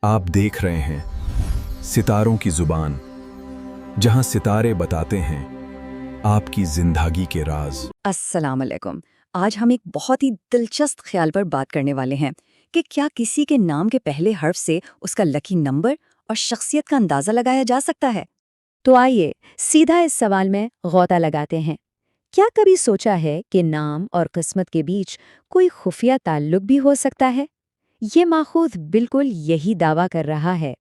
आप देख रहे हैं सितारों की जुबान, जहां सितारे बताते हैं आपकी जिंदगी के राज। अस्सलाम वालेकुम। आज हम एक बहुत ही दिलचस्प ख्याल पर बात करने वाले हैं कि क्या किसी के नाम के पहले हर्फ से उसका लकी नंबर और शख्सियत का अंदाजा लगाया जा सकता है। तो आइए सीधा इस सवाल में गौता लगाते हैं। क्या कभी सोचा है कि नाम और किस्मत के बीच कोई खुफिया ताल्लुक भी हो सकता है? ये माखूज बिल्कुल यही दावा कर रहा है।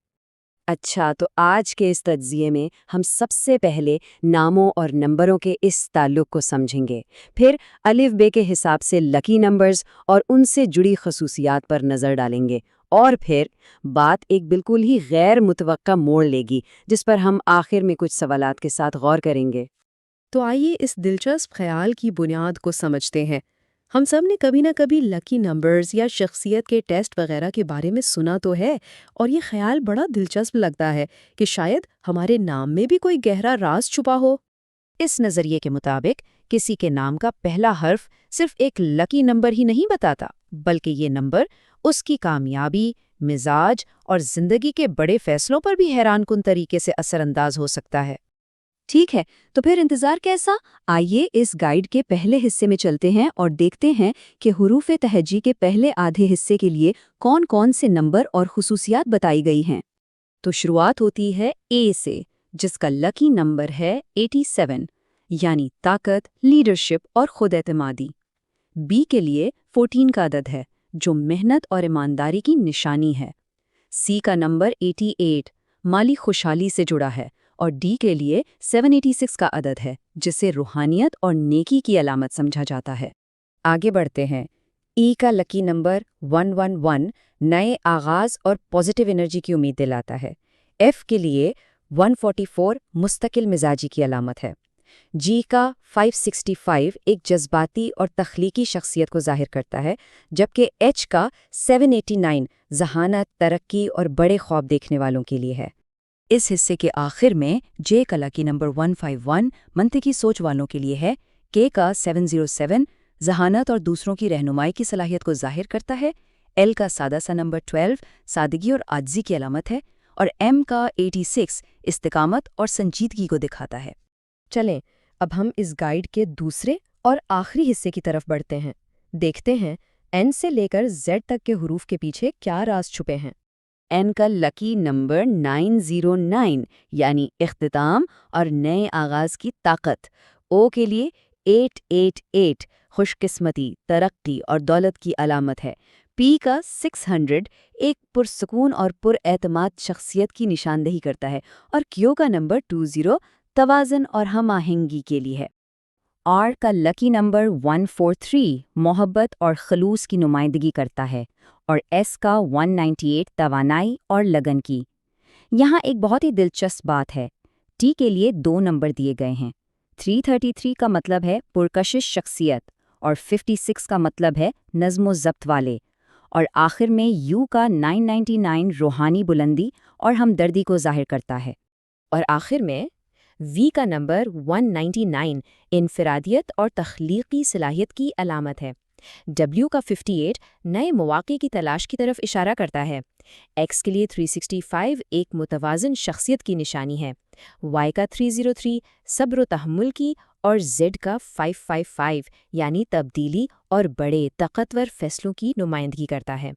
अच्छा, तो आज के इस तज्जिये में हम सबसे पहले नामों और नंबरों के इस ताल्लुक को समझेंगे, फिर अलिफ बे के हिसाब से लकी नंबर्स और उनसे जुड़ी खसूसियात पर नज़र डालेंगे, और फिर बात एक बिल्कुल ही गैर मुतवक्का मोड़ लेगी जिस पर हम आखिर में कुछ सवालात के साथ गौर करेंगे। तो आइए इस दिलचस्प ख्याल की बुनियाद को समझते हैं। हम सब ने कभी ना कभी लकी नंबर्स या शख्सियत के टेस्ट वगैरह के बारे में सुना तो है, और ये ख्याल बड़ा दिलचस्प लगता है कि शायद हमारे नाम में भी कोई गहरा राज छुपा हो। इस नज़रिए के मुताबिक किसी के नाम का पहला हर्फ सिर्फ एक लकी नंबर ही नहीं बताता, बल्कि ये नंबर उसकी कामयाबी, मिजाज और जिंदगी के बड़े फैसलों पर भी हैरानकुन तरीके से असरअंदाज हो सकता है। ठीक है, तो फिर इंतज़ार कैसा? आइए इस गाइड के पहले हिस्से में चलते हैं और देखते हैं कि हुरूफ़े तहज्जी के पहले आधे हिस्से के लिए कौन-कौन से नंबर और खुसूसियात बताई गई हैं। तो शुरुआत होती है ए से, जिसका लकी नंबर है 87, यानी ताकत, लीडरशिप और खुद-एतमादी। बी के लिए 14 का अदद है, जो मेहनत और ईमानदारी की निशानी है। सी का नंबर 88 माली खुशहाली से जुड़ा है, और डी के लिए 786 का अदद है, जिसे रूहानियत और नेकी की अलामत समझा जाता है। आगे बढ़ते हैं। ई का लकी नंबर 111 नए आगाज और पॉजिटिव एनर्जी की उम्मीद दिलाता है। एफ के लिए 144 मुस्तकिल मिजाजी की अलामत है। जी का 565 एक जज्बाती और तख्लीकी शख्सियत को जाहिर करता है, जबकि एच का 789 जहानत, तरक्की और बड़े ख्वाब देखने वालों के लिए है। इस हिस्से के आखिर में जे का लकी नंबर 151 मंतिकी सोच वालों के लिए है। के का 707 जहानत और दूसरों की रहनुमाई की सलाहियत को जाहिर करता है। एल का सादा सा नंबर 12 सादगी और आजिज़ी की अलामत है, और एम का 86 इस्तिकामत और संजीदगी को दिखाता है। चलें, अब हम इस गाइड के दूसरे और आखिरी हिस्से की तरफ बढ़ते हैं। देखते हैं एन से लेकर जेड तक के हुरूफ के पीछे क्या राज छुपे हैं। एन का लकी नंबर 909 यानी इख्तिताम और नए आगाज की ताकत। ओ के लिए 888 खुशकिस्मती, तरक्की और दौलत की अलामत है। पी का 600 एक पुरसकून और पुरएतमाद शख्सियत की निशानदेही करता है, और क्यू का नंबर 20 तवाज़न और हम आहंगी के लिए है। आर का लकी नंबर 143 मोहब्बत और खलूस की नुमाइंदगी करता है, और एस का 198 तवानाई और लगन की। यहाँ एक बहुत ही दिलचस्प बात है। टी के लिए 2 नंबर दिए गए हैं। 333 का मतलब है पुरकशिश शख्सियत, और 56 का मतलब है नज़्म ज़ब्त वाले, और आखिर में यू का 999 रूहानी बुलंदी और हमदर्दी को जाहिर करता है। और आखिर में वी का नंबर 199 इनफरादियत और तख्लीकी सलाहियत की अलामत है। डब्ल्यू का 58 नए मौक़े की तलाश की तरफ इशारा करता है। एक्स के लिए 365 एक मुतवाज़न शख्सियत की निशानी है। वाई का 303 सब्र व तहम्मुल की, और जेड का 555 यानी तब्दीली और बड़े ताकतवर फैसलों की नुमाइंदगी करता है।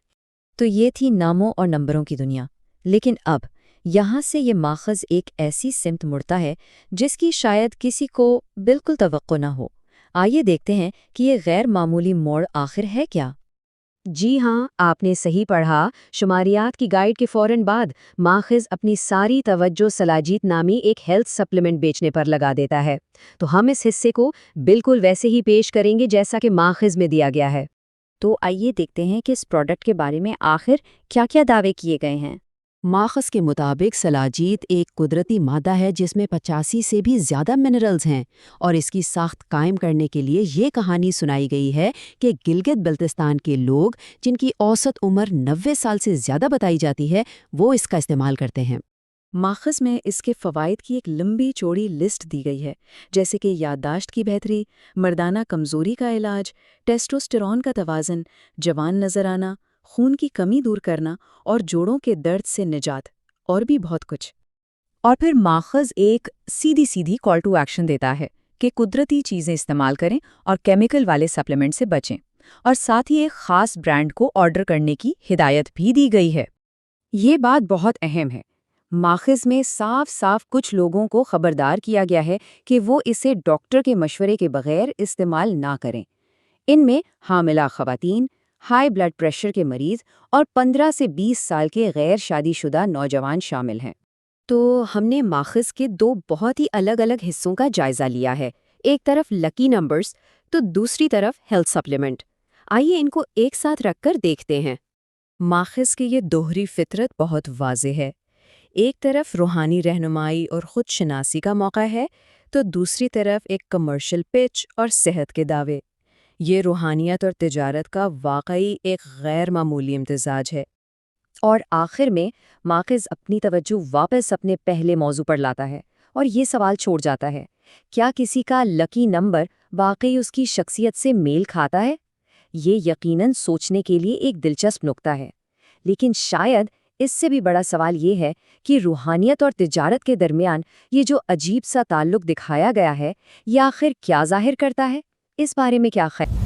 तो ये थी नामों और नंबरों की दुनिया, लेकिन अब यहाँ से ये माखज़ एक ऐसी सिमत मुड़ता है जिसकी शायद किसी को बिल्कुल तवक्को न हो। आइए देखते हैं कि ये गैर मामूली मोड़ आखिर है क्या। जी हाँ, आपने सही पढ़ा। शुमारियात की गाइड के फ़ौरन बाद माखज़ अपनी सारी तवज्जो सलाजीत नामी एक हेल्थ सप्लीमेंट बेचने पर लगा देता है। तो हम इस हिस्से को बिल्कुल वैसे ही पेश करेंगे जैसा कि माखज़ में दिया गया है। तो आइए देखते हैं कि इस प्रोडक्ट के बारे में आखिर क्या-क्या दावे किए गए हैं। माखज़ के मुताबिक सलाजीत एक कुदरती मादा है जिसमें 85 से भी ज़्यादा मिनरल्स हैं, और इसकी साख्त कायम करने के लिए ये कहानी सुनाई गई है कि गिलगित बल्तिस्तान के लोग, जिनकी औसत उम्र 90 साल से ज़्यादा बताई जाती है, वो इसका इस्तेमाल करते हैं। माखज़ में इसके फ़वाइद की एक लंबी चौड़ी लिस्ट दी गई है, जैसे कि याददाश्त की बेहतरी, मर्दाना कमज़ोरी का इलाज, टेस्टोस्टेरॉन का तवाज़न, जवान नज़र आना, خون کی کمی دور کرنا اور جوڑوں کے درد سے نجات، اور بھی بہت کچھ۔ اور پھر ماخذ ایک سیدھی کال ٹو ایکشن دیتا ہے کہ قدرتی چیزیں استعمال کریں اور کیمیکل والے سپلیمنٹ سے بچیں، اور ساتھ ہی ایک خاص برانڈ کو آرڈر کرنے کی ہدایت بھی دی گئی ہے۔ یہ بات بہت اہم ہے۔ ماخذ میں صاف کچھ لوگوں کو خبردار کیا گیا ہے کہ وہ اسے ڈاکٹر کے مشورے کے بغیر استعمال نہ کریں۔ ان میں حاملہ خواتین، ہائی بلڈ پریشر کے مریض اور 15 سے 20 سال کے غیر شادی شدہ نوجوان شامل ہیں۔ تو ہم نے ماخذ کے دو بہت ہی الگ حصوں کا جائزہ لیا ہے، ایک طرف لکی نمبرز تو دوسری طرف ہیلتھ سپلیمنٹ۔ آئیے ان کو ایک ساتھ رکھ کر دیکھتے ہیں۔ ماخذ کی یہ دوہری فطرت بہت واضح ہے۔ ایک طرف روحانی رہنمائی اور خود شناسی کا موقع ہے، تو دوسری طرف ایک کمرشل پچ اور صحت کے دعوے۔ یہ روحانیت اور تجارت کا واقعی ایک غیر معمولی امتزاج ہے۔ اور آخر میں ماخذ اپنی توجہ واپس اپنے پہلے موضوع پر لاتا ہے اور یہ سوال چھوڑ جاتا ہے، کیا کسی کا لکی نمبر واقعی اس کی شخصیت سے میل کھاتا ہے؟ یہ یقیناً سوچنے کے لیے ایک دلچسپ نکتہ ہے، لیکن شاید اس سے بھی بڑا سوال یہ ہے کہ روحانیت اور تجارت کے درمیان یہ جو عجیب سا تعلق دکھایا گیا ہے، یہ آخر کیا ظاہر کرتا ہے؟ اس بارے میں کیا خیال؟